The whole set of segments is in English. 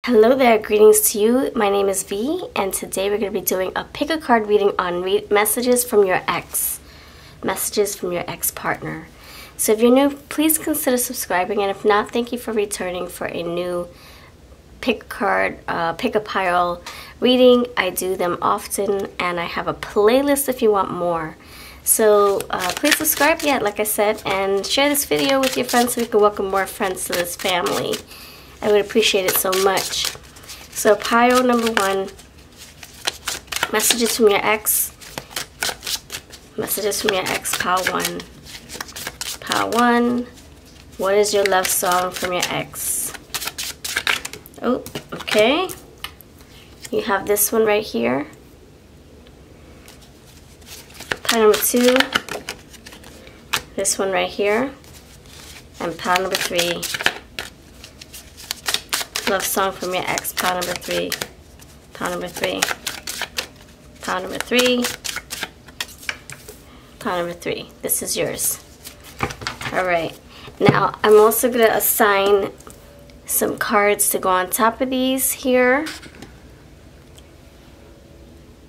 Hello there, greetings to you. My name is V, and today we're going to be doing a pick a card reading on messages from your ex. Messages from your ex-partner. So if you're new, please consider subscribing, and if not, thank you for returning for a new pick a card, pick a pile reading. I do them often, and I have a playlist if you want more. So please subscribe, like I said, and share this video with your friends so we can welcome more friends to this family. I would appreciate it so much. So pile number 1, messages from your ex. Messages from your ex, pile 1. Pile 1, what is your love song from your ex? Oh, okay. You have this one right here. Pile number 2, this one right here. And pile number 3. Love song from your ex, pile number 3. Pile number 3. Pile number 3. Pile number 3. This is yours. Alright. Now, I'm also going to assign some cards to go on top of these here.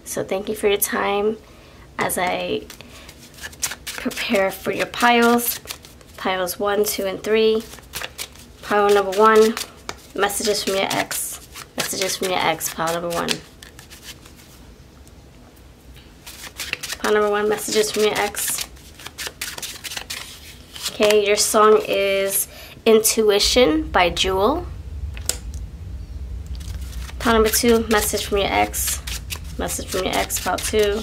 So thank you for your time as I prepare for your piles. Piles 1, 2, and 3. Pile number 1. Messages from your ex. Messages from your ex, pile number 1. Pile number 1, messages from your ex. Okay, your song is Intuition by Jewel. Pile number 2, message from your ex. Message from your ex, pile 2.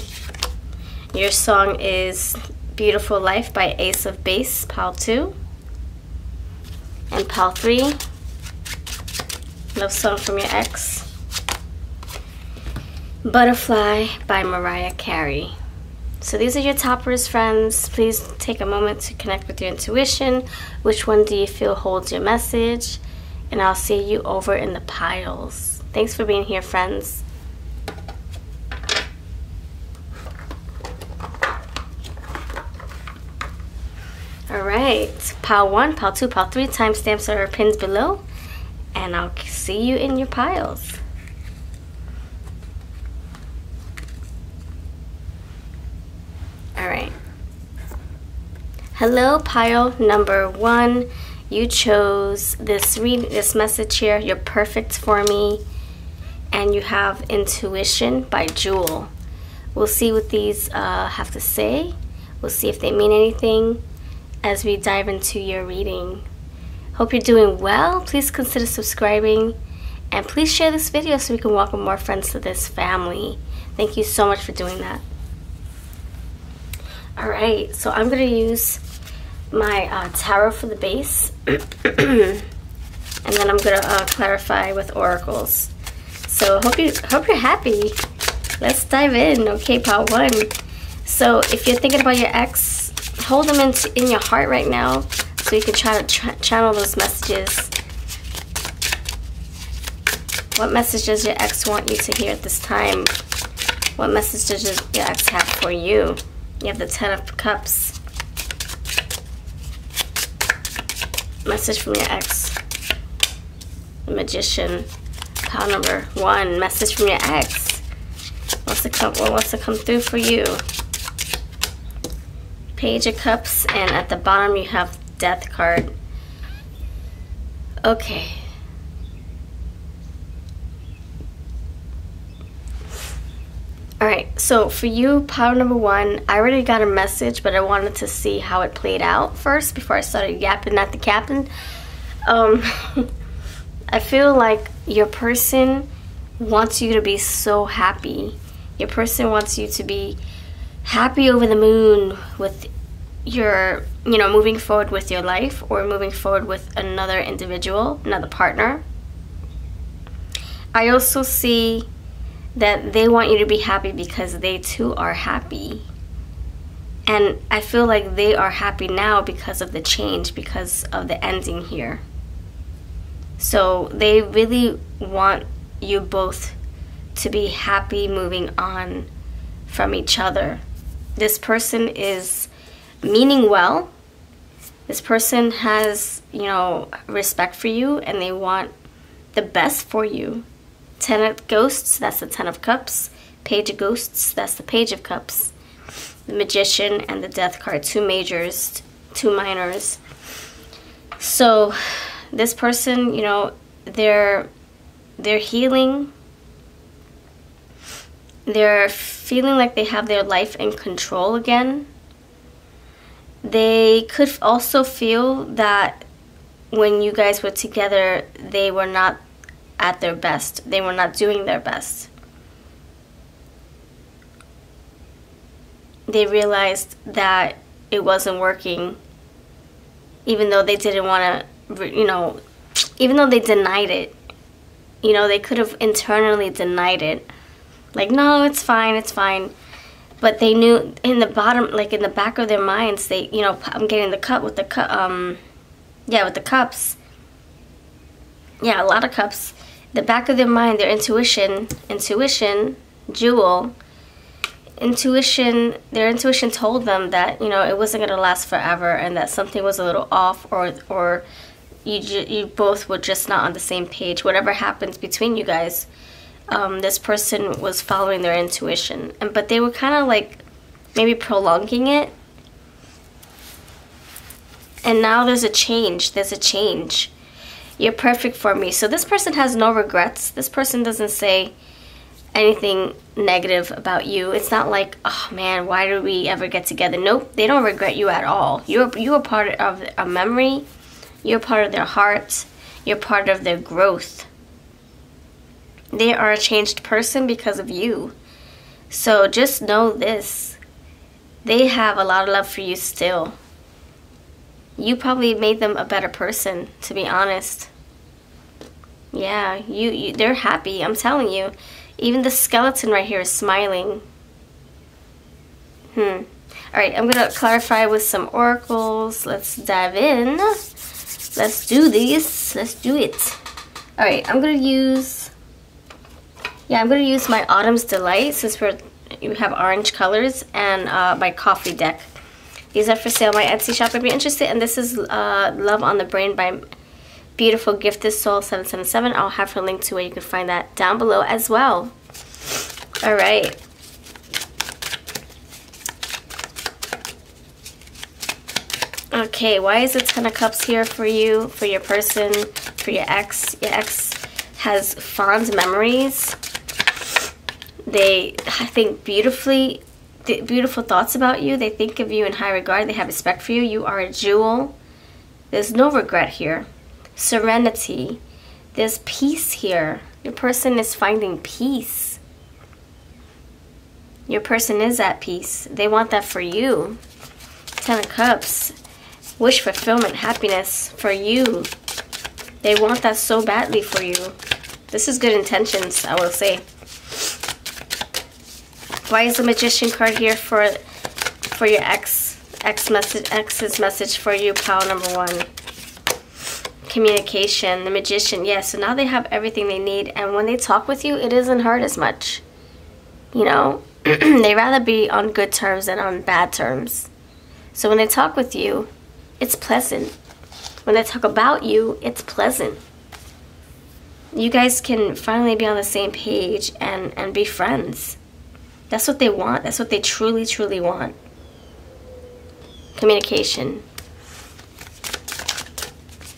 Your song is Beautiful Life by Ace of Base, pile 2. And pile 3. Love song from your ex. Butterfly by Mariah Carey. So these are your toppers, friends. Please take a moment to connect with your intuition. Which one do you feel holds your message? And I'll see you over in the piles. Thanks for being here, friends. Alright, pile 1, pile 2, pile 3, timestamps are pinned below. And I'll see you in your piles. Alright. Hello, pile number 1. You chose this message here. You're perfect for me. And you have Intuition by Jewel. We'll see what these have to say. We'll see if they mean anything as we dive into your reading. Hope you're doing well. Please consider subscribing and please share this video so we can welcome more friends to this family. Thank you so much for doing that. Alright, so I'm going to use my tarot for the base and then I'm going to clarify with oracles. So hope you're happy. Let's dive in. Okay, pile 1. So if you're thinking about your ex, hold them in your heart right now. So you can try to channel those messages. What message does your ex want you to hear at this time? What message does your ex have for you? You have the 10 of Cups. Message from your ex. The Magician. Pile number 1. Message from your ex. What wants to come through for you? Page of Cups, and at the bottom you have Death card. Okay. Alright, so for you, pile number 1, I already got a message, but I wanted to see how it played out first before I started yapping at the captain. I feel like your person wants you to be so happy. Your person wants you to be happy over the moon with your, moving forward with your life or moving forward with another individual, another partner. I also see that they want you to be happy because they too are happy. And I feel like they are happy now because of the change, because of the ending here. So they really want you both to be happy moving on from each other. This person is meaning well. This person has, respect for you, and they want the best for you. 10 of Ghosts, that's the 10 of Cups. Page of Ghosts, that's the Page of Cups. The Magician and the Death card, 2 majors, 2 minors. So this person, you know, they're healing. They're feeling like they have their life in control again. They could also feel that when you guys were together, they were not at their best. They were not doing their best. They realized that it wasn't working, even though they didn't want to, you know, even though they denied it. You know, they could have internally denied it. Like, no, it's fine, it's fine. But they knew in the bottom, like in the back of their minds, they, you know, I'm getting the cup with the cup, yeah, with the cups. Yeah, a lot of cups. The back of their mind, their intuition, Jewel. Their intuition told them that, you know, it wasn't going to last forever and that something was a little off, or you both were just not on the same page. Whatever happens between you guys, this person was following their intuition. But they were kind of like maybe prolonging it. And now there's a change. You're perfect for me. So this person has no regrets. This person doesn't say anything negative about you. It's not like, oh man, why did we ever get together? Nope, they don't regret you at all. You're part of a memory. You're part of their heart. You're part of their growth. They are a changed person because of you. So just know this. They have a lot of love for you still. You probably made them a better person, to be honest. Yeah, they're happy, I'm telling you. Even the skeleton right here is smiling. Alright, I'm going to clarify with some oracles. Let's dive in. Let's do this. Let's do it. Alright, I'm going to use my Autumn's Delight, since you have orange colors, and my coffee deck. These are for sale on my Etsy shop if you're interested. And this is Love on the Brain by beautiful GiftedSoul 777. I'll have her link to where you can find that down below as well. Alright. Okay, why is the 10 of Cups here for you, for your person, for your ex? Your ex has fond memories. They think beautiful thoughts about you. They think of you in high regard. They have respect for you. You are a jewel. There's no regret here. Serenity. There's peace here. Your person is finding peace. Your person is at peace. They want that for you. 10 of Cups. Wish fulfillment, happiness for you. They want that so badly for you. This is good intentions, I will say. Why is the Magician card here for your ex's message for you, pile number 1? Communication, the Magician. Yeah, so now they have everything they need, and when they talk with you, it doesn't hurt as much. You know, they rather be on good terms than on bad terms. So when they talk with you, it's pleasant. When they talk about you, it's pleasant. You guys can finally be on the same page and be friends. That's what they want. That's what they truly, truly want. Communication.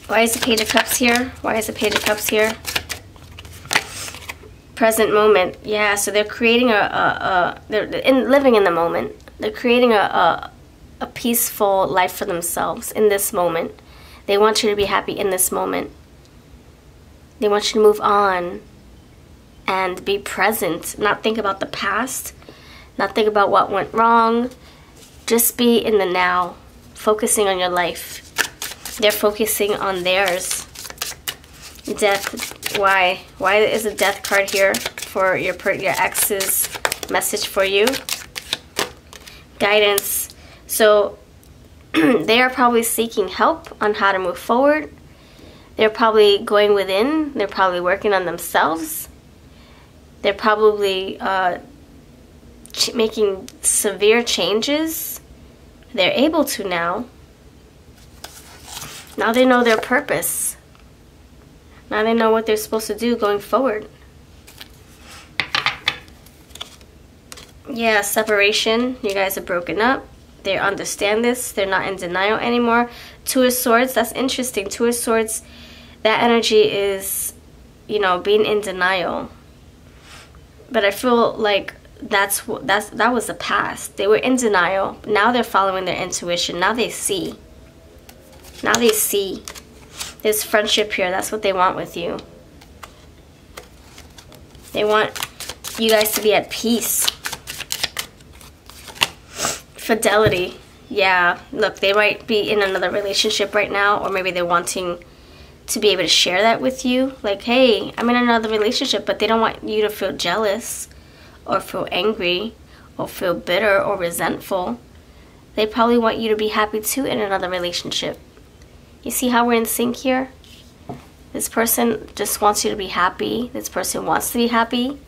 Why is the Page of Cups here? Why is the Page of Cups here? Present moment. Yeah, so they're creating they're living in the moment. They're creating a peaceful life for themselves in this moment. They want you to be happy in this moment. They want you to move on and be present, not think about the past, not think about what went wrong. Just be in the now, focusing on your life. They're focusing on theirs. Death. Why? Why is a Death card here for your ex's message for you? Guidance. So they are probably seeking help on how to move forward. They're probably going within. They're probably working on themselves. They're probably making severe changes. They're able to now. Now they know their purpose. Now they know what they're supposed to do going forward. Yeah, separation. You guys are broken up. They understand this. They're not in denial anymore. Two of Swords. That's interesting. Two of Swords. That energy is, you know, being in denial. But I feel like that was the past. They were in denial. Now they're following their intuition. Now they see. Now they see. There's friendship here. That's what they want with you. They want you guys to be at peace. Fidelity. Yeah, look, they might be in another relationship right now, or maybe they're wanting to be able to share that with you. Like, hey, I'm in another relationship, but they don't want you to feel jealous or feel angry or feel bitter or resentful. They probably want you to be happy too in another relationship. You see how we're in sync here? This person just wants you to be happy. This person wants to be happy.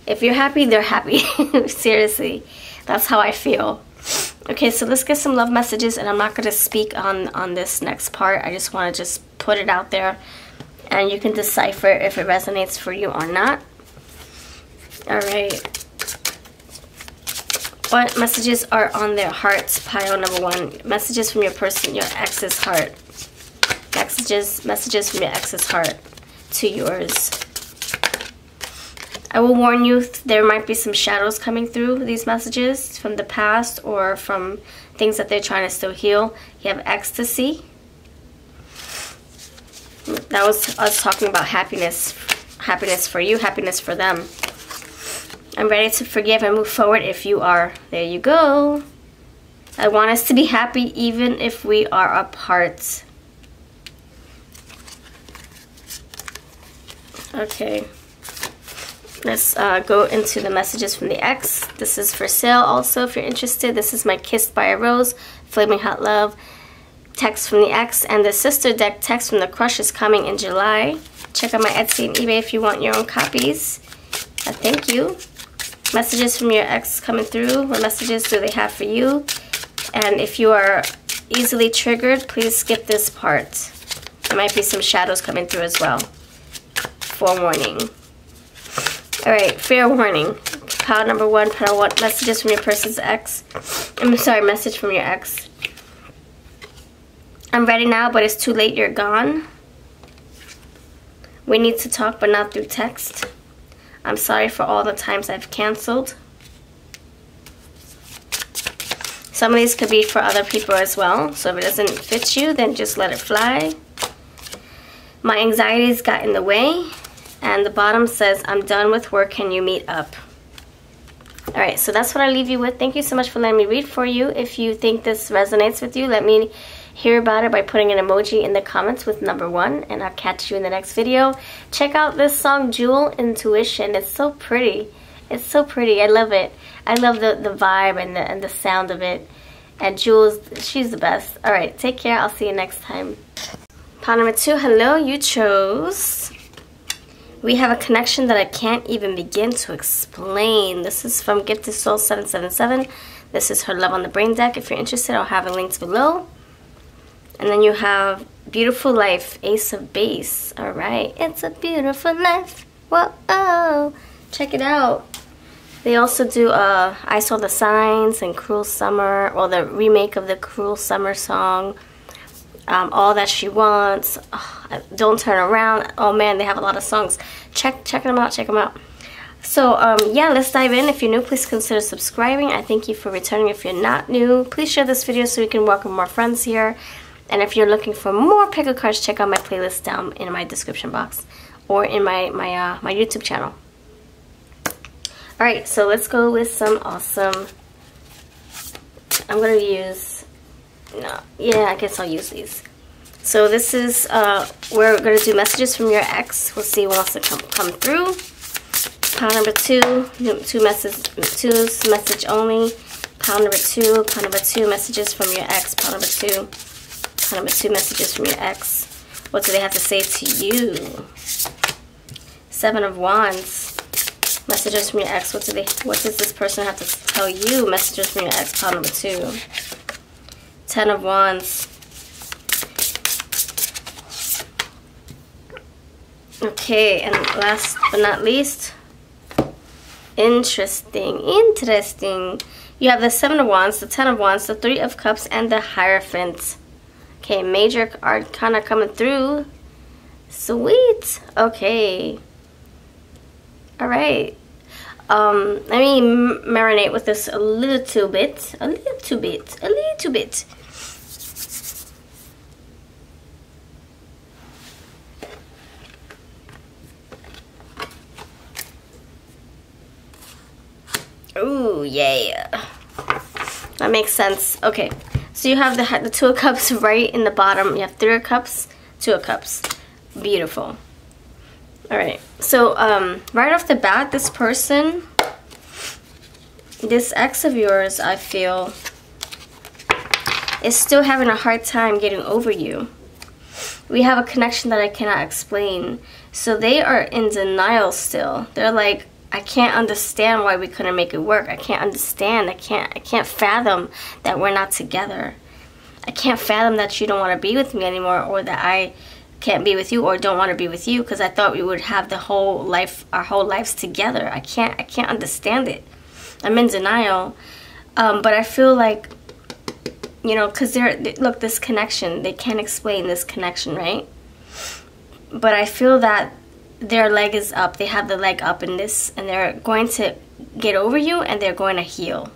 If you're happy, they're happy. Seriously, that's how I feel. Okay, so let's get some love messages, and I'm not going to speak on this next part. I just want to just put it out there, and you can decipher if it resonates for you or not. Alright. What messages are on their hearts? Pile number 1. Messages from your person, your ex's heart. Messages from your ex's heart to yours. I will warn you, there might be some shadows coming through these messages from the past or from things that they're trying to still heal. You have ecstasy. That was us talking about happiness. Happiness for you, happiness for them. I'm ready to forgive and move forward if you are. There you go. I want us to be happy even if we are apart. Okay. Let's go into the messages from the ex. This is for sale also if you're interested. This is my Kissed by a Rose, Flaming Hot Love text from the ex. And the sister deck text from the crush is coming in July. Check out my Etsy and eBay if you want your own copies. Thank you. Messages from your ex coming through. What messages do they have for you? And if you are easily triggered, please skip this part. There might be some shadows coming through as well. Forewarning. Alright, fair warning. Pile number 1, pile 1, messages from your person's ex. I'm sorry, message from your ex. I'm ready now, but it's too late, you're gone. We need to talk, but not through text. I'm sorry for all the times I've canceled. Some of these could be for other people as well, so if it doesn't fit you, then just let it fly. My anxieties got in the way. And the bottom says, I'm done with work, can you meet up? Alright, so that's what I leave you with. Thank you so much for letting me read for you. If you think this resonates with you, let me hear about it by putting an emoji in the comments with number 1. And I'll catch you in the next video. Check out this song, Jewel Intuition. It's so pretty. It's so pretty. I love it. I love the vibe and the sound of it. And Jules, she's the best. Alright, take care. I'll see you next time. Pile number 2, hello, you chose... We have a connection that I can't even begin to explain. This is from GiftedSoul 777. This is her Love on the Brain deck. If you're interested, I'll have the links below. And then you have Beautiful Life, Ace of Base. Alright, it's a beautiful life. Whoa, check it out. They also do I Saw the Signs and Cruel Summer, or the remake of the Cruel Summer song. All That She Wants, Don't Turn Around. Oh man, they have a lot of songs. Check them out, check them out. So yeah, let's dive in. If you're new, please consider subscribing. I thank you for returning if you're not new. Please share this video so we can welcome more friends here. And if you're looking for more pick-a cards, check out my playlist down in my description box or in my YouTube channel. Alright, so let's go with some awesome... I'm going to use... No, yeah, I guess I'll use these. So this is, we're going to do messages from your ex. We'll see what else to come through. Pile number 2, message only. Pile number 2, messages from your ex. Pile number 2, messages from your ex. What do they have to say to you? 7 of Wands, messages from your ex. What does this person have to tell you? Messages from your ex. Pile number 2. 10 of Wands. Okay, and last but not least, interesting. You have the 7 of Wands, the 10 of Wands, the 3 of Cups, and the Hierophant. Okay, major arcana coming through. Sweet. Okay. All right. Let me marinate with this a little bit. Ooh, yeah. That makes sense. Okay, so you have the 2 of Cups right in the bottom. You have 3 of Cups, 2 of Cups. Beautiful. All right, so right off the bat, this person, this ex of yours, I feel, is still having a hard time getting over you. We have a connection that I cannot explain. So they are in denial still. They're like, I can't understand why we couldn't make it work. I can't understand. I can't fathom that we're not together. I can't fathom that you don't want to be with me anymore, or that I can't be with you or don't want to be with you, because I thought we would have the whole life, our whole lives together. I can't understand it. I'm in denial. But I feel like, you know, because look, this connection, they can't explain this connection, right? But I feel that their leg is up. They have the leg up in this, and they're going to get over you, and they're going to heal.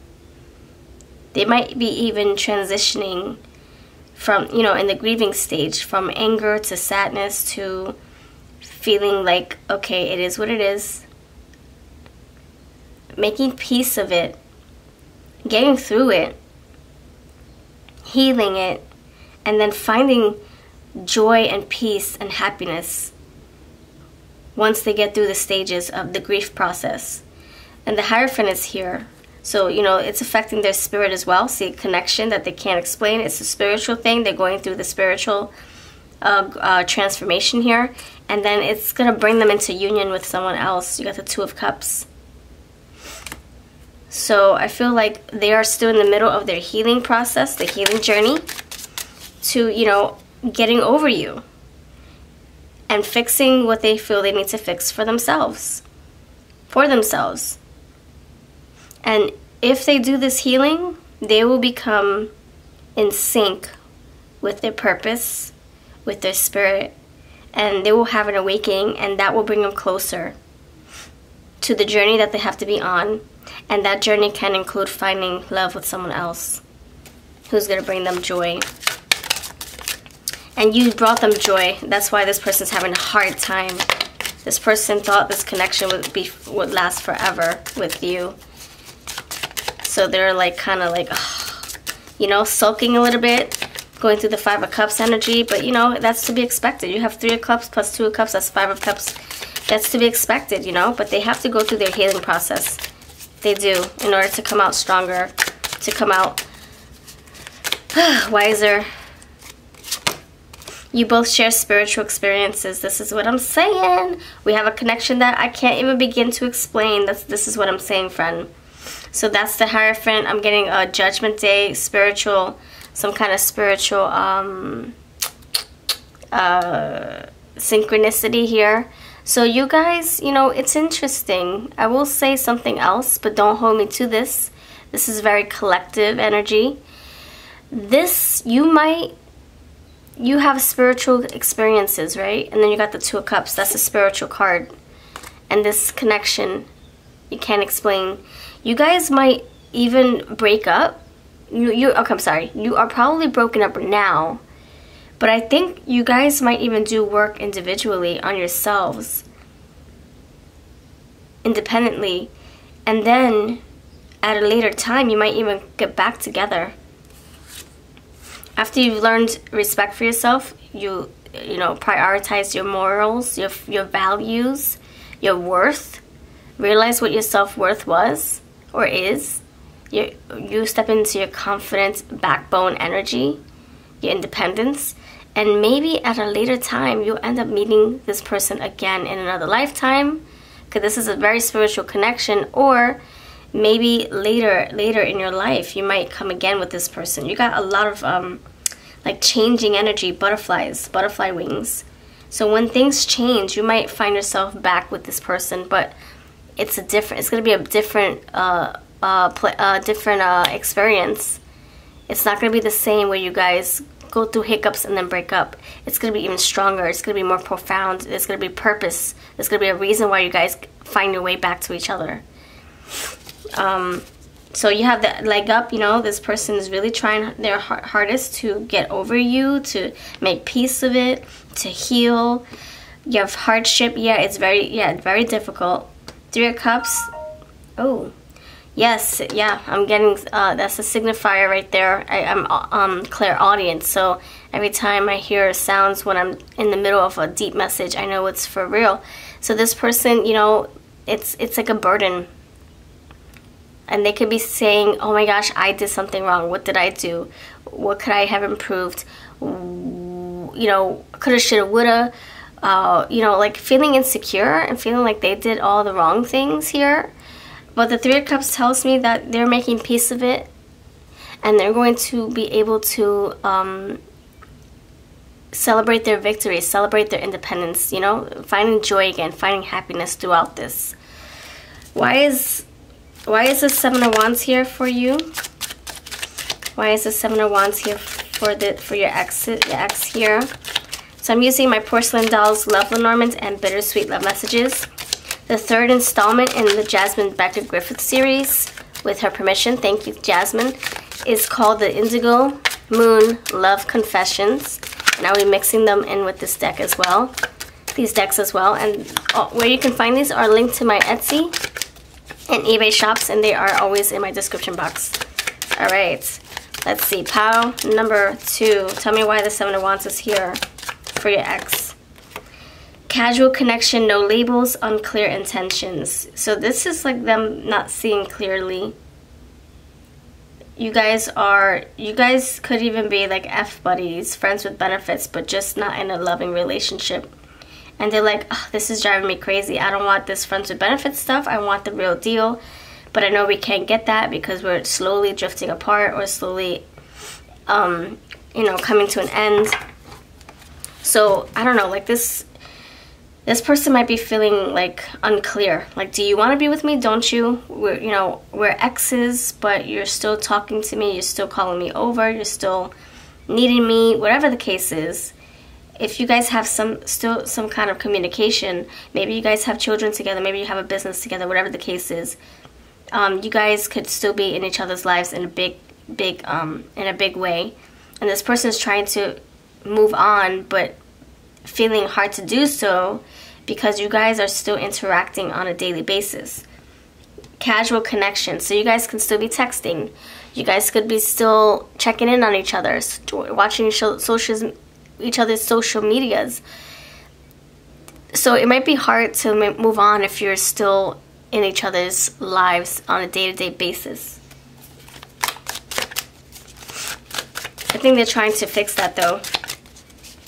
They might be even transitioning from, you know, in the grieving stage, from anger to sadness to feeling like, okay, it is what it is. Making peace of it, getting through it, healing it, and then finding joy and peace and happiness once they get through the stages of the grief process. And the Hierophant is here. So, you know, it's affecting their spirit as well. See, a connection that they can't explain. It's a spiritual thing. They're going through the spiritual transformation here. And then it's going to bring them into union with someone else. You got the 2 of Cups. So I feel like they are still in the middle of their healing process, the healing journey, to, you know, getting over you and fixing what they feel they need to fix for themselves. And if they do this healing, they will become in sync with their purpose, with their spirit, and they will have an awakening, and that will bring them closer to the journey that they have to be on. And that journey can include finding love with someone else who's going to bring them joy. And you brought them joy. That's why this person's having a hard time. This person thought this connection would last forever with you. So they're like kind of like, you know, sulking a little bit, going through the 5 of Cups energy. But, you know, that's to be expected. You have 3 of Cups plus 2 of Cups. That's 5 of Cups. That's to be expected, you know. But they have to go through their healing process. They do, in order to come out stronger, to come out wiser. You both share spiritual experiences. This is what I'm saying. We have a connection that I can't even begin to explain. This is what I'm saying, friend. So that's the Hierophant. I'm getting a Judgment Day, spiritual, some kind of spiritual synchronicity here. So you guys, you know, it's interesting. I will say something else, but don't hold me to this. This is very collective energy. You have spiritual experiences, right? And then you got the 2 of Cups. That's a spiritual card. And this connection, you can't explain. You guys might even break up. Okay, I'm sorry. You are probably broken up now. But I think you guys might even do work individually on yourselves, independently. And then at a later time, you might even get back together. After you've learned respect for yourself, you know, prioritize your morals, your values, your worth. Realize what your self-worth was or is. You step into your confidence, backbone energy, your independence. And maybe at a later time, you'll end up meeting this person again in another lifetime, because this is a very spiritual connection. Or maybe later in your life, you might come again with this person. You got a lot of like changing energy, butterfly wings. So when things change, you might find yourself back with this person, but it's going to be a different experience. It's not going to be the same where you guys go through hiccups and then break up. It's going to be even stronger. It's going to be more profound. There's going to be purpose. There's going to be a reason why you guys find your way back to each other. So you have the leg up, you know, this person is really trying their hardest to get over you, to make peace of it, to heal. You have hardship. Yeah, it's very difficult. 3 of Cups. Oh, yes, yeah, I'm getting, that's a signifier right there. I'm clairaudient, so every time I hear sounds when I'm in the middle of a deep message, I know it's for real. So this person, you know, it's like a burden. And they could be saying, oh my gosh, I did something wrong. What did I do? What could I have improved? You know, coulda, shoulda, woulda. You know, like feeling insecure and feeling like they did all the wrong things here. But the 3 of Cups tells me that they're making peace of it. And they're going to be able to celebrate their victory, celebrate their independence, you know, finding joy again, finding happiness throughout this. Why is the 7 of Wands here for you? Why is the 7 of Wands here for your ex here? So I'm using my Porcelain Dolls Love Lenormand and Bittersweet Love Messages. The 3rd installment in the Jasmine Becca Griffith series, with her permission, thank you Jasmine, is called the Indigo Moon Love Confessions. And I'll be mixing them in with this deck as well. These decks as well. And where you can find these are linked to my Etsy and eBay shops, and they are always in my description box. Alright, let's see. Pile number 2. Tell me why the 7 of Wands is here for your ex. Casual connection, no labels, unclear intentions. So this is like them not seeing clearly. You guys could even be like F buddies, friends with benefits, but just not in a loving relationship. And they're like, oh, this is driving me crazy. I don't want this friends with benefits stuff. I want the real deal. But I know we can't get that because we're slowly drifting apart or slowly, you know, coming to an end. So, I don't know, like this person might be feeling like unclear. Like, do you want to be with me? Don't you? We're exes, but you're still talking to me. You're still calling me over. You're still needing me. Whatever the case is. If you guys have still some kind of communication, maybe you guys have children together, maybe you have a business together, whatever the case is, you guys could still be in each other's lives in a big way. And this person is trying to move on, but feeling hard to do so because you guys are still interacting on a daily basis. Casual connection, so you guys can still be texting. You guys could be still checking in on each other, watching each other's social medias. So it might be hard to move on if you're still in each other's lives on a day-to-day basis. I think they're trying to fix that though.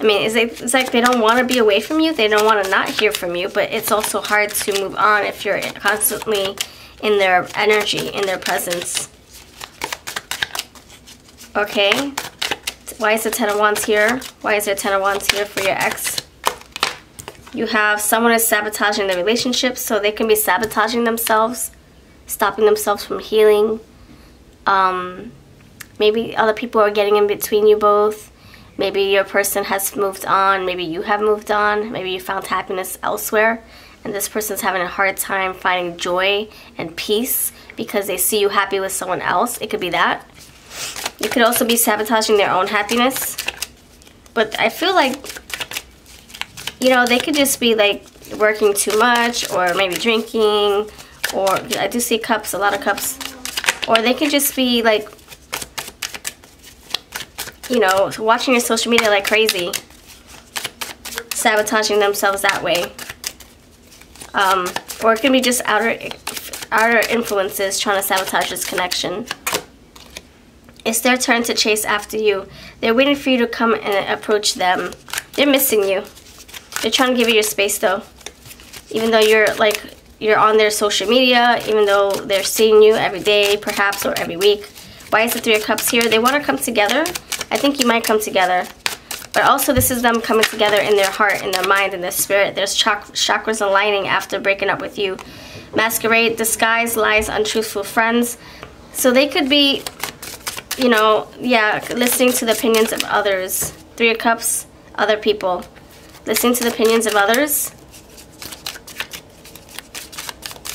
I mean, it's like they don't want to be away from you, they don't want to not hear from you, but it's also hard to move on if you're constantly in their energy, in their presence. Okay. Why is the 10 of Wands here? Why is there 10 of Wands here for your ex? You have someone is sabotaging the relationship, so they can be sabotaging themselves, stopping themselves from healing. Maybe other people are getting in between you both. Maybe your person has moved on. Maybe you have moved on. Maybe you found happiness elsewhere. And this person's having a hard time finding joy and peace because they see you happy with someone else. It could be that. You could also be sabotaging their own happiness. But I feel like, you know, they could just be like working too much or maybe drinking, or I do see cups, a lot of cups. Or they could just be like, you know, watching your social media like crazy, sabotaging themselves that way. Or it can be just outer influences trying to sabotage this connection. It's their turn to chase after you. They're waiting for you to come and approach them. They're missing you. They're trying to give you your space though. Even though you're on their social media, even though they're seeing you every day perhaps or every week. Why is the 3 of Cups here? They want to come together. I think you might come together. But also this is them coming together in their heart, in their mind, in their spirit. There's chakras aligning after breaking up with you. Masquerade, disguise, lies, untruthful friends. So they could be, you know, yeah, listening to the opinions of others. Three of Cups, other people. Listening to the opinions of others.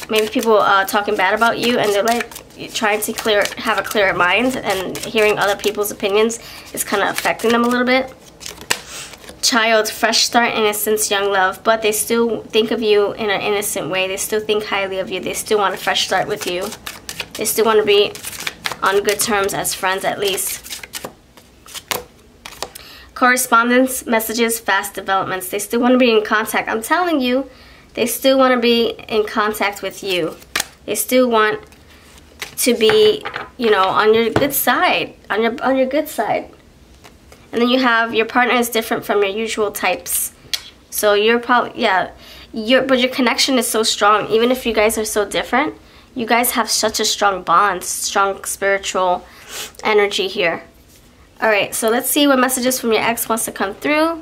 Maybe people talking bad about you, and they're like trying to have a clearer mind, and hearing other people's opinions is kind of affecting them a little bit. Child, fresh start, innocence, young love, but they still think of you in an innocent way. They still think highly of you. They still want a fresh start with you. They still want to be on good terms as friends, at least. Correspondence, messages, fast developments. They still want to be in contact. I'm telling you, they still want to be in contact with you. They still want to be, you know, on your good side. On your good side. And then you have your partner is different from your usual types. So you're probably, yeah, but your connection is so strong. Even if you guys are so different, you guys have such a strong bond, strong spiritual energy here. Alright, so let's see what messages from your ex wants to come through.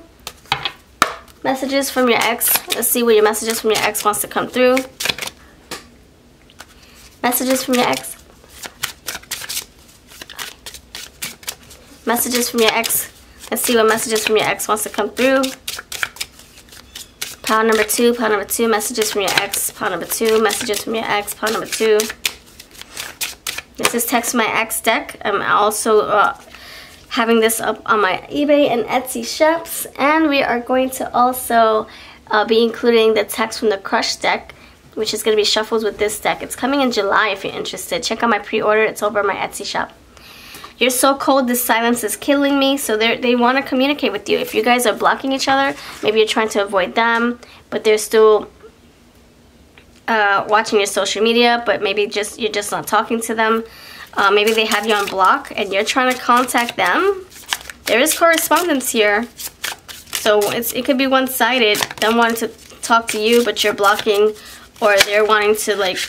Messages from your ex. Let's see what your messages from your ex wants to come through. Messages from your ex. Messages from your ex. Let's see what messages from your ex wants to come through. Pile number 2, pile number 2, messages from your ex, pile number 2, messages from your ex, pile number 2. This is Text My Ex deck. I'm also having this up on my eBay and Etsy shops. And we are going to also be including the text from the Crush deck, which is going to be shuffled with this deck. It's coming in July if you're interested. Check out my pre-order. It's over on my Etsy shop. You're so cold, this silence is killing me. So they want to communicate with you. If you guys are blocking each other, maybe you're trying to avoid them, but they're still watching your social media, but maybe you're just not talking to them. Maybe they have you on block and you're trying to contact them. There is correspondence here. So it could be one-sided. Them wanting to talk to you, but you're blocking, or they're wanting to like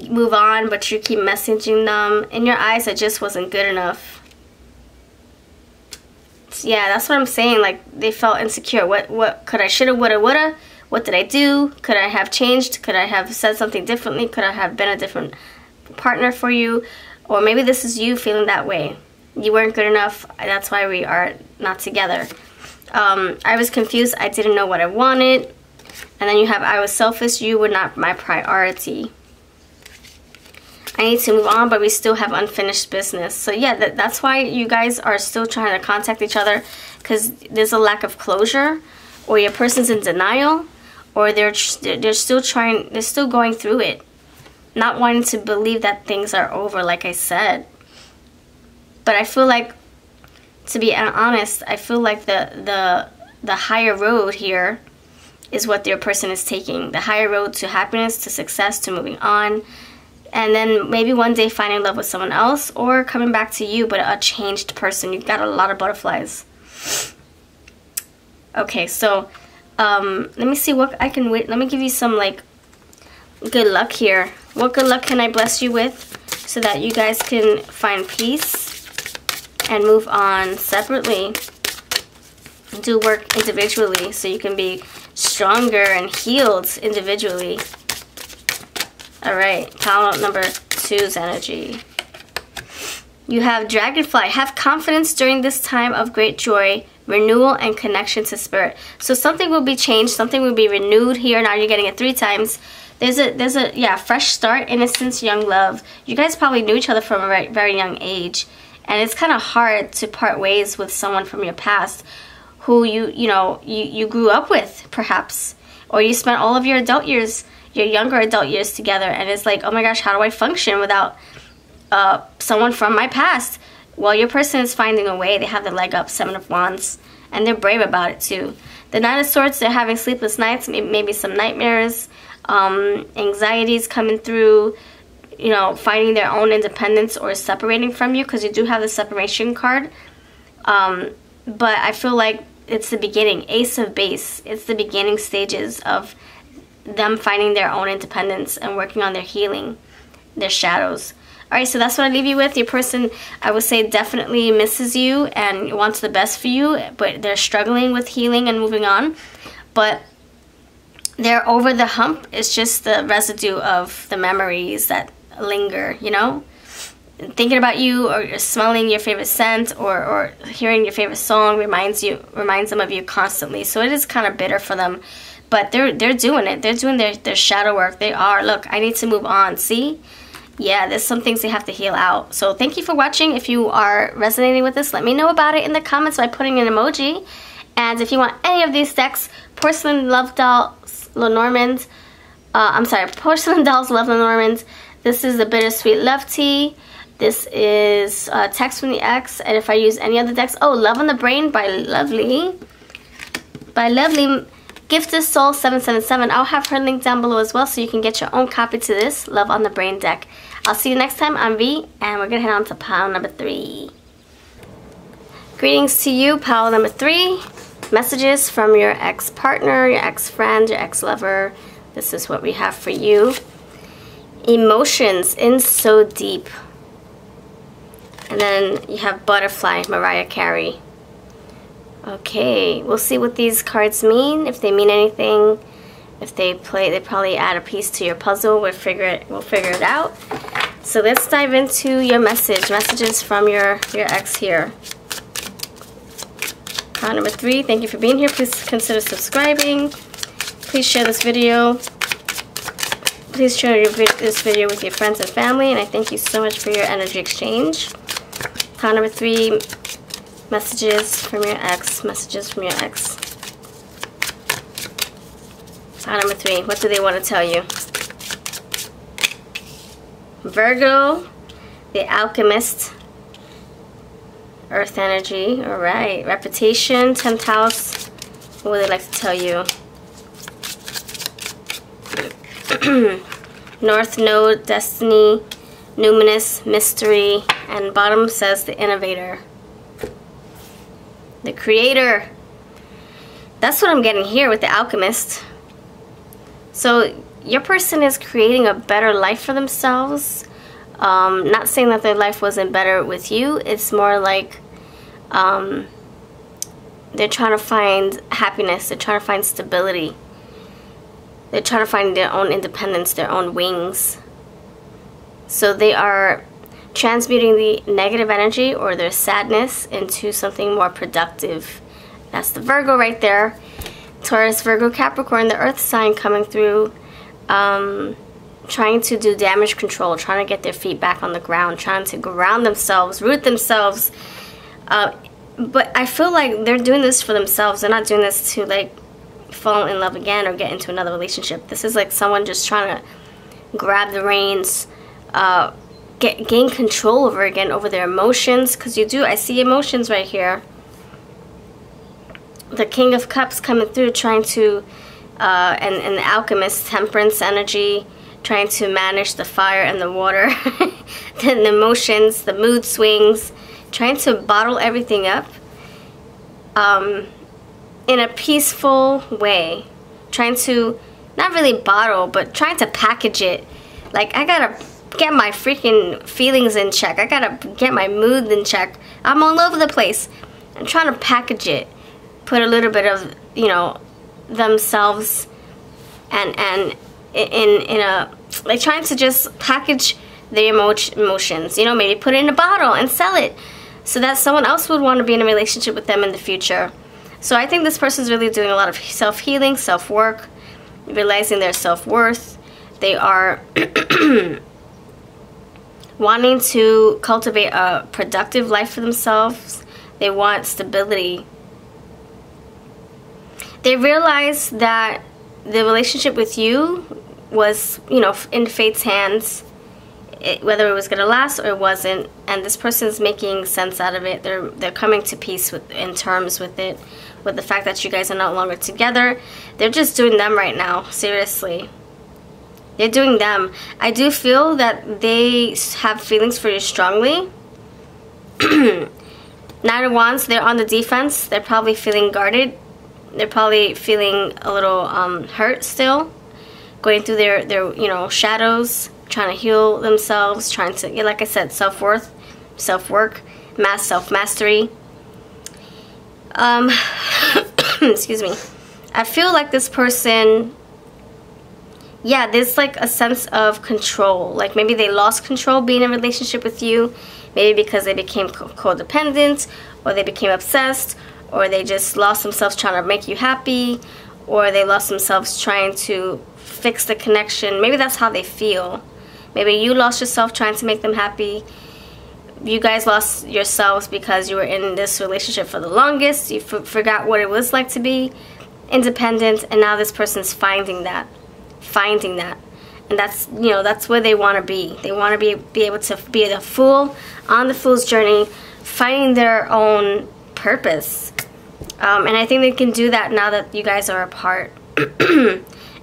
move on, but you keep messaging them. In your eyes, it just wasn't good enough. Yeah, that's what I'm saying. Like, they felt insecure. What could I, shoulda, woulda, woulda? What did I do? Could I have changed? Could I have said something differently? Could I have been a different partner for you? Or maybe this is you feeling that way. You weren't good enough. That's why we are not together. I was confused. I didn't know what I wanted. And then you have, I was selfish. You were not my priority. I need to move on, but we still have unfinished business. So yeah, that's why you guys are still trying to contact each other, because there's a lack of closure, or your person's in denial, or they're still going through it, not wanting to believe that things are over, like I said. But I feel like, to be honest, I feel like the higher road here is what your person is taking. The higher road to happiness, to success, to moving on. And then maybe one day finding love with someone else, or coming back to you, but a changed person. You've got a lot of butterflies. Okay, so let me see what I can wait. Let me give you some like good luck here. What good luck can I bless you with so that you guys can find peace and move on separately? Do work individually so you can be stronger and healed individually. Alright, pile number 2's energy. You have Dragonfly. Have confidence during this time of great joy, renewal, and connection to spirit. So something will be changed. Something will be renewed here. Now you're getting it 3 times. There's a fresh start, innocence, young love. You guys probably knew each other from a very, very young age. And it's kind of hard to part ways with someone from your past who you grew up with, perhaps. Or you spent all of your adult years, your younger adult years together, and it's like, oh my gosh, how do I function without someone from my past? Well, your person is finding a way. They have the leg up, 7 of Wands, and they're brave about it too. The 9 of Swords, they're having sleepless nights, maybe some nightmares, anxieties coming through, finding their own independence or separating from you, because you do have the separation card. But I feel like it's the beginning. Ace of Base. It's the beginning stages of them finding their own independence and working on their healing, their shadows. Alright, so that's what I leave you with. Your person, I would say, definitely misses you and wants the best for you, but they're struggling with healing and moving on. But they're over the hump. It's just the residue of the memories that linger, you know? Thinking about you, or smelling your favorite scent, or hearing your favorite song reminds them of you constantly. So it is kind of bitter for them. But they're doing it. They're doing their shadow work. They are. Look, I need to move on. See? Yeah, there's some things they have to heal out. So thank you for watching. If you are resonating with this, let me know about it in the comments by putting an emoji. And if you want any of these decks, Porcelain Love Dolls Lenormand, Porcelain Dolls Love Lenormand. This is the Bittersweet Love Tea. This is Text from the Ex. And if I use any other decks, oh, Love on the Brain by Lovely. GiftedSoul 777. I'll have her link down below as well, so you can get your own copy to this Love on the Brain deck. I'll see you next time. I'm V, and we're going to head on to pile number 3. Greetings to you, pile number 3. Messages from your ex-partner, your ex-friend, your ex-lover. This is what we have for you. Emotions in so deep. And then you have Butterfly, Mariah Carey. Okay, we'll see what these cards mean, if they mean anything. If they probably add a piece to your puzzle. We'll figure it out. So let's dive into your messages from your ex here. Pile number 3, thank you for being here. Please consider subscribing. Please share this video. Please share this video with your friends and family. And I thank you so much for your energy exchange. Pile number 3, messages from your ex. Messages from your ex. Pile number 3, what do they want to tell you? Virgo, the Alchemist, Earth energy. Alright, reputation, 10th house. What would they like to tell you? North Node, Destiny, Numinous, Mystery, and bottom says the Innovator. The Creator. That's what I'm getting here with the Alchemist. So your person is creating a better life for themselves. Not saying that their life wasn't better with you. It's more like they're trying to find happiness. They're trying to find stability. They're trying to find their own independence, their own wings. So they are transmuting the negative energy or their sadness into something more productive. That's the Virgo right there. Taurus, Virgo, Capricorn, the Earth sign coming through, trying to do damage control, trying to get their feet back on the ground, trying to ground themselves, root themselves. But I feel like they're doing this for themselves. They're not doing this to like fall in love again or get into another relationship. This is like someone just trying to grab the reins, gain control over their emotions, because I see emotions right here. The King of Cups coming through, trying to and the Alchemist, Temperance energy, trying to manage the fire and the water. Then the emotions, the mood swings, trying to bottle everything up in a peaceful way, trying to not really bottle, but trying to package it. Like, I gotta get my freaking feelings in check. I gotta get my mood in check. I'm all over the place. I'm trying to package it, put a little bit of, you know, themselves and in a, like, trying to just package their emotions, you know, maybe put it in a bottle and sell it so that someone else would want to be in a relationship with them in the future. So I think this person's really doing a lot of self-healing, self-work, realizing their self-worth. They are wanting to cultivate a productive life for themselves. They want stability. They realize that the relationship with you was, you know, in fate's hands, whether it was going to last or it wasn't, and this person's making sense out of it. They're coming to peace in terms with it, with the fact that you guys are no longer together. They're just doing them right now, seriously. They're doing them. I do feel that they have feelings for you strongly. Nine of Wands, they're on the defense. They're probably feeling guarded. They're probably feeling a little hurt still, going through their you know, shadows. trying to heal themselves, trying to, yeah, like I said, self-worth, self-work, self-mastery. Excuse me. I feel like this person, yeah, there's like a sense of control. Like maybe they lost control being in a relationship with you. Maybe because they became codependent, or they became obsessed, or they just lost themselves trying to make you happy, or they lost themselves trying to fix the connection. Maybe that's how they feel. Maybe you lost yourself trying to make them happy. You guys lost yourselves because you were in this relationship for the longest. You forgot what it was like to be independent, and now this person's finding that. And that's, you know, that's where they want to be. They want to be able to be the fool on the fool's journey, finding their own purpose. And I think they can do that now that you guys are apart.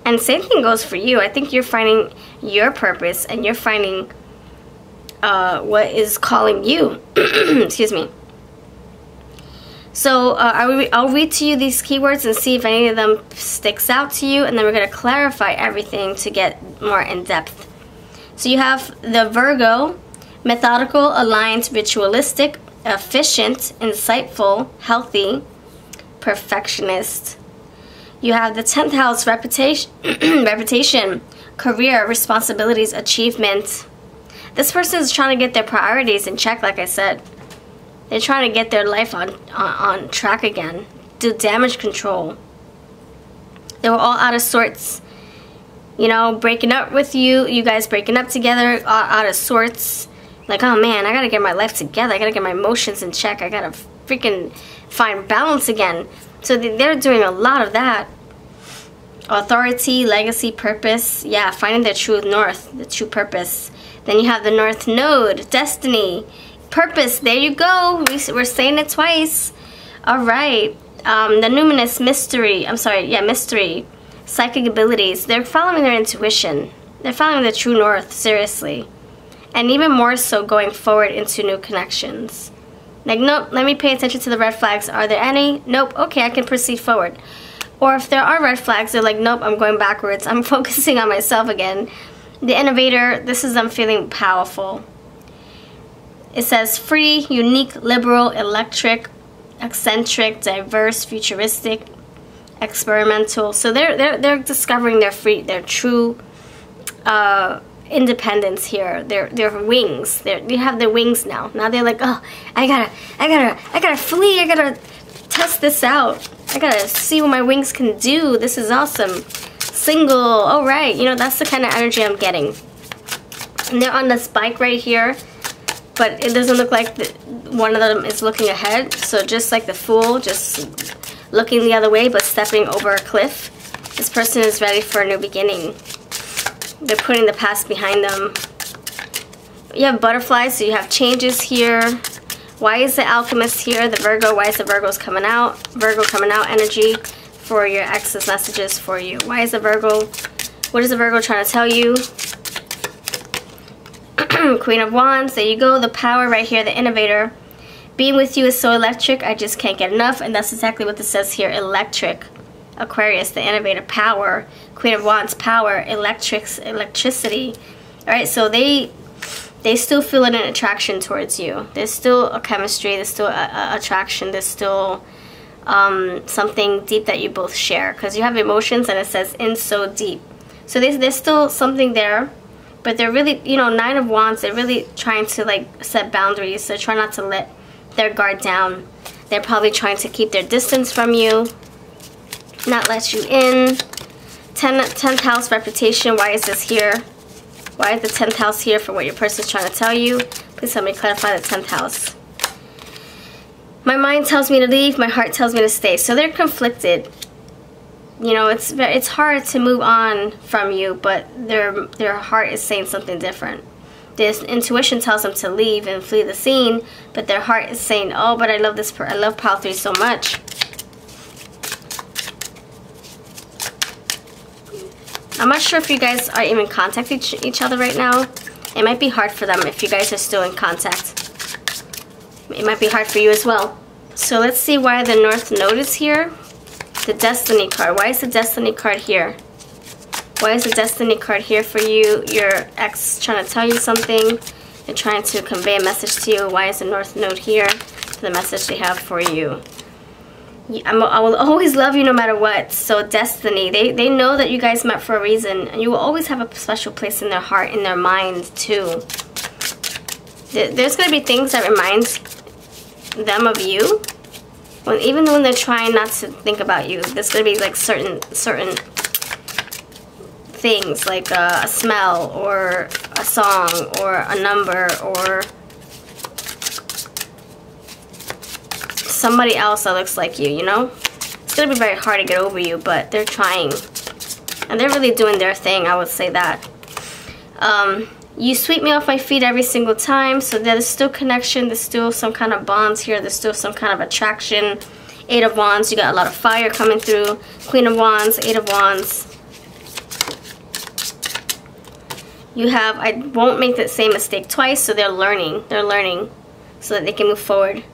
And same thing goes for you. I think you're finding your purpose, and you're finding what is calling you. Excuse me. So I'll read to you these keywords and see if any of them sticks out to you, and then we're going to clarify everything to get more in depth. So you have the Virgo: methodical, aligned, ritualistic, efficient, insightful, healthy, perfectionist. You have the 10th house: reputation, career, responsibilities, achievement. This person is trying to get their priorities in check, like I said. They're trying to get their life on track again. Do damage control. They were all out of sorts. You know, breaking up with you. You guys breaking up together. Out of sorts. Like, oh man, I gotta get my life together. I gotta get my emotions in check. I gotta freaking find balance again. So they're doing a lot of that. Authority, legacy, purpose. Yeah, finding their true north. The true purpose. Then you have the North Node. Destiny. Purpose. There you go. We're saying it twice. All right. The numinous, mystery. I'm sorry. Yeah, mystery. Psychic abilities. They're following their intuition. They're following the true north, seriously. And even more so going forward into new connections. Like, nope, let me pay attention to the red flags. Are there any? Nope. Okay, I can proceed forward. Or if there are red flags, they're like, nope, I'm going backwards. I'm focusing on myself again. The innovator. This is them feeling powerful. It says free, unique, liberal, electric, eccentric, diverse, futuristic, experimental. So they're discovering their true independence here. Their wings. They have their wings now. Now they're like, oh, I gotta flee. I gotta test this out. I gotta see what my wings can do. This is awesome. Single. All right. You know, that's the kind of energy I'm getting. And they're on this bike right here. But it doesn't look like one of them is looking ahead. So just like the Fool, just looking the other way but stepping over a cliff. This person is ready for a new beginning. They're putting the past behind them. You have butterflies, so you have changes here. Why is the Alchemist here? The Virgo, why is the Virgo's coming out? Virgo coming out energy for your ex's messages for you. Why is the Virgo, what is the Virgo trying to tell you? Queen of Wands, there you go. The power right here, the innovator. Being with you is so electric, I just can't get enough. And that's exactly what this says here, electric. Aquarius, the innovator, power. Queen of Wands, power, electricity. Alright, so they still feel an attraction towards you. There's still a chemistry, there's still a attraction, there's still something deep that you both share. Because you have emotions and it says in so deep. So there's still something there. But they're really, you know, 9 of Wands, they're really trying to, like, set boundaries. They're trying not to let their guard down. They're probably trying to keep their distance from you, not let you in. 10th house, reputation. Why is this here? Why is the 10th house here for what your person's trying to tell you? Please help me clarify the 10th house. My mind tells me to leave. My heart tells me to stay. So they're conflicted. You know, it's hard to move on from you, but their heart is saying something different. This intuition tells them to leave and flee the scene, but their heart is saying, "Oh, but I love this. I love Pile 3 so much." I'm not sure if you guys are even contacting each other right now. It might be hard for them if you guys are still in contact. It might be hard for you as well. So let's see why the North Node is here. The Destiny card. Why is the Destiny card here? Why is the Destiny card here for you? Your ex trying to tell you something. They're trying to convey a message to you. Why is the North Node here for the message they have for you? I will always love you no matter what. So Destiny, they know that you guys met for a reason, and you will always have a special place in their heart, in their mind too. There's going to be things that remind them of you, even when they're trying not to think about you. There's going to be like certain things, like a smell or a song or a number or somebody else that looks like you, you know? It's going to be very hard to get over you, but they're trying. And they're really doing their thing, I would say that. You sweep me off my feet every single time, so there's still connection, there's still some kind of bonds here, there's still some kind of attraction. 8 of Wands, you got a lot of fire coming through. Queen of Wands, 8 of Wands. You have, I won't make the same mistake twice, so they're learning so that they can move forward.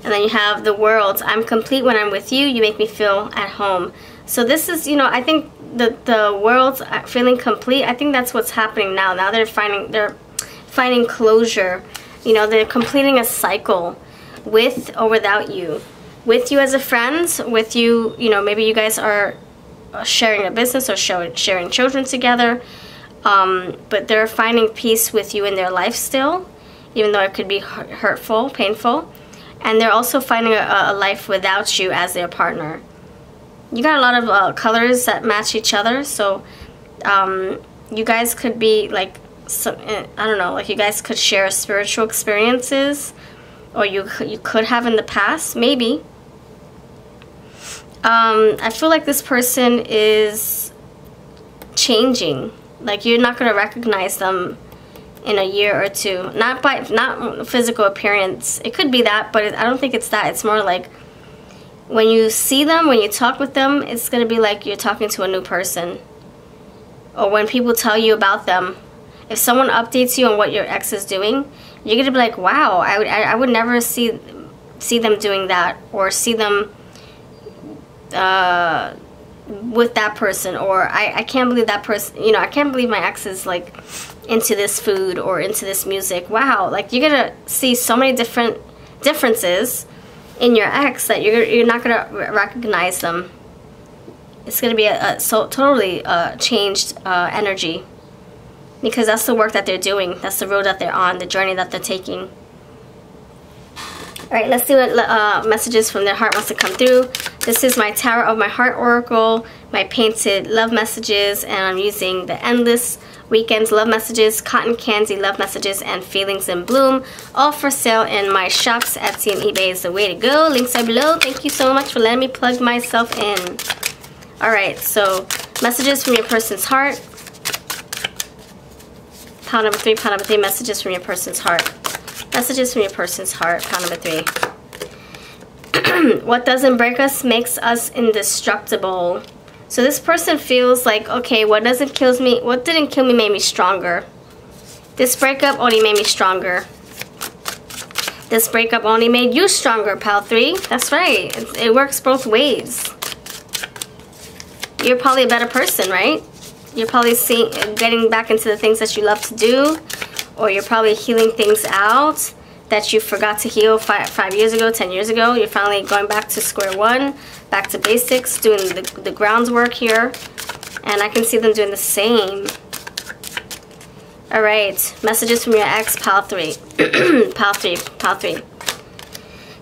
And then you have the World. I'm complete when I'm with you. You make me feel at home. So this is, you know, I think the World's feeling complete. I think that's what's happening now. Now they're finding closure. You know, they're completing a cycle with or without you. With you as a friend, with you, you know, maybe you guys are sharing a business or sharing children together. But they're finding peace with you in their life still, even though it could be hurtful, painful. And they're also finding a life without you as their partner. You got a lot of colors that match each other, so you guys could be like, I don't know, like you guys could share spiritual experiences, or you could have in the past, maybe. I feel like this person is changing. Like you're not going to recognize them in a year or two. Not physical appearance. It could be that, but I don't think it's that. It's more like when you see them, when you talk with them, it's going to be like you're talking to a new person. Or when people tell you about them, if someone updates you on what your ex is doing, you're going to be like, wow, I would never see them doing that, or see them with that person, or I can't believe that person, you know, I can't believe my ex is like into this food or into this music. Wow, like you're gonna see so many differences in your ex that you're not gonna recognize them. It's gonna be a totally changed energy, because that's the work that they're doing, that's the road that they're on, the journey that they're taking. Alright, let's see what messages from their heart wants to come through. This is my Tower of my Heart Oracle, my painted love messages, and I'm using the Endless Weekends love messages, Cotton Candy love messages, and Feelings in Bloom. All for sale in my shops. Etsy and eBay is the way to go. Links are below. Thank you so much for letting me plug myself in. Alright, so messages from your person's heart. Pile number 3, pile number 3, messages from your person's heart. Messages from your person's heart, pile number 3. What doesn't break us makes us indestructible. So this person feels like, okay, what didn't kill me made me stronger. This breakup only made me stronger. This breakup only made you stronger, pile 3. That's right. It works both ways. You're probably a better person, right? You're probably getting back into the things that you love to do, or you're probably healing things out that you forgot to heal 5 years ago, 10 years ago. You're finally going back to square one, back to basics, doing the groundwork here. And I can see them doing the same. Alright, messages from your ex, pile 3. Pile 3, pile 3.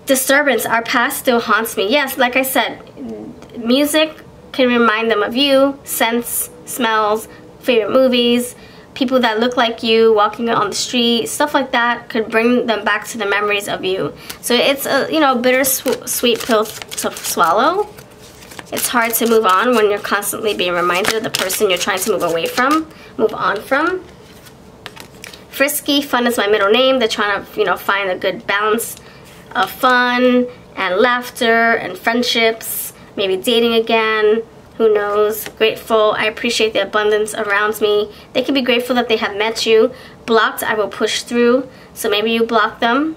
Disturbance, our past still haunts me. Yes, like I said, music can remind them of you, scents, smells, favorite movies, people that look like you, walking on the street, stuff like that could bring them back to the memories of you. So it's a, you know, bittersweet pill to swallow. It's hard to move on when you're constantly being reminded of the person you're trying to move on from. Frisky, fun is my middle name. They're trying to, you know, find a good balance of fun and laughter and friendships, maybe dating again. Who knows? Grateful. I appreciate the abundance around me. They can be grateful that they have met you. Blocked, I will push through. So maybe you blocked them.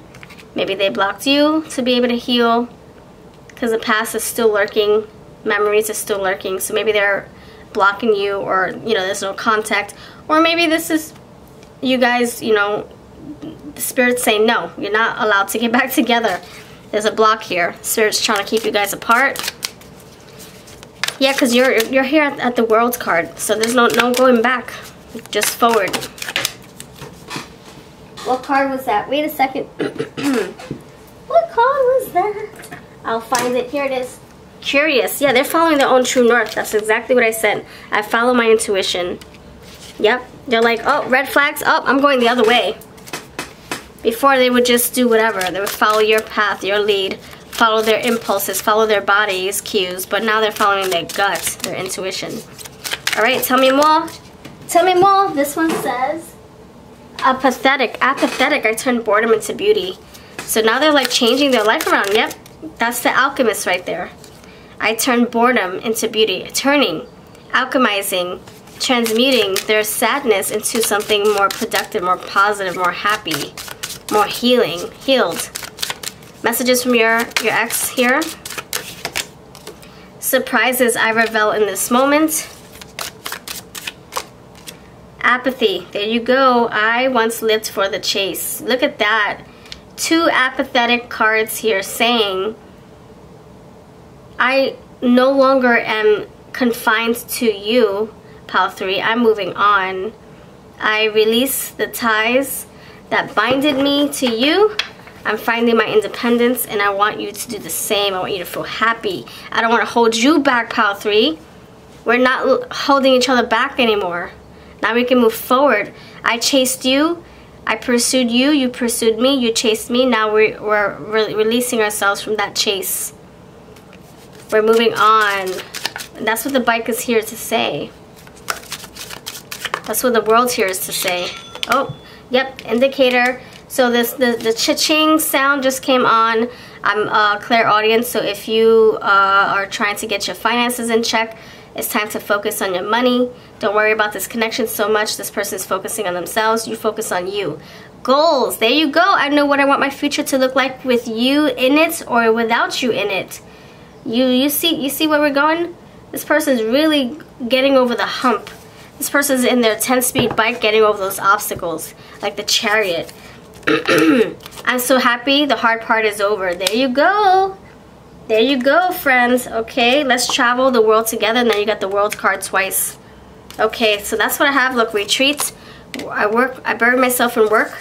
Maybe they blocked you to be able to heal. Because the past is still lurking. Memories are still lurking. So maybe they're blocking you, or, you know, there's no contact. Or maybe this is you guys, you know, the Spirit's saying, no, you're not allowed to get back together. There's a block here. Spirit's trying to keep you guys apart. Yeah, because you're here at the World card. So there's no going back. Just forward. What card was that? Wait a second. What card was that? I'll find it. Here it is. Curious. Yeah, they're following their own true north. That's exactly what I said. I follow my intuition. Yep. They're like, oh, red flags. Oh, I'm going the other way. Before, they would just do whatever. They would follow your path, your lead, follow their impulses, follow their body's cues. But now they're following their gut, their intuition. All right, tell me more. Tell me more. This one says, apathetic. I turned boredom into beauty. So now they're like changing their life around. Yep, that's the alchemist right there. I turned boredom into beauty. Turning, alchemizing, transmuting their sadness into something more productive, more positive, more happy, more healing, healed. Messages from your ex here. Surprises, I revel in this moment. Apathy, there you go. I once lived for the chase. Look at that. 2 apathetic cards here saying, I no longer am confined to you, Pile 3. I'm moving on. I release the ties that binded me to you. I'm finding my independence, and I want you to do the same. I want you to feel happy. I don't want to hold you back, Pile 3. We're not holding each other back anymore. Now we can move forward. I chased you. I pursued you. You pursued me. You chased me. Now we're releasing ourselves from that chase. We're moving on. And that's what the bike is here to say. That's what the world here is to say. Oh, yep, indicator. So the cha-ching sound just came on. I'm a clairaudient, so if you are trying to get your finances in check, it's time to focus on your money. Don't worry about this connection so much. This person is focusing on themselves. You focus on you. Goals. There you go. I know what I want my future to look like with you in it or without you in it. You see where we're going? This person's really getting over the hump. This person's in their 10-speed bike getting over those obstacles, like the Chariot. I'm so happy. The hard part is over. There you go. There you go, friends. Okay, let's travel the world together. Now you got the World card twice. Okay, so that's what I have. Look, retreats. I bury myself in work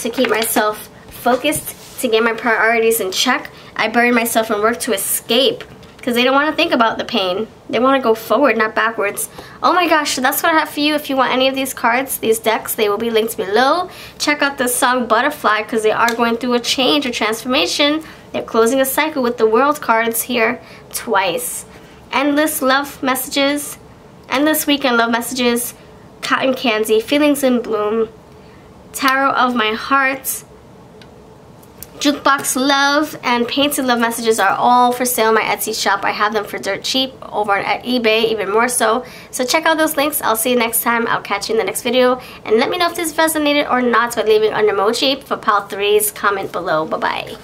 to keep myself focused, to get my priorities in check. I bury myself in work to escape, because they don't want to think about the pain. They want to go forward, not backwards. Oh my gosh, so that's what I have for you. If you want any of these cards, these decks, they will be linked below. Check out the song Butterfly, because they are going through a change or transformation. They're closing a cycle with the World cards here twice. Endless love messages. Endless weekend love messages. Cotton candy. Feelings in bloom. Tarot of my heart. Jukebox love and painted love messages are all for sale in my Etsy shop. I have them for dirt cheap over on eBay, even more so. So check out those links. I'll see you next time. I'll catch you in the next video. And let me know if this resonated or not by leaving an emoji for Pile 3's comment below. Bye-bye.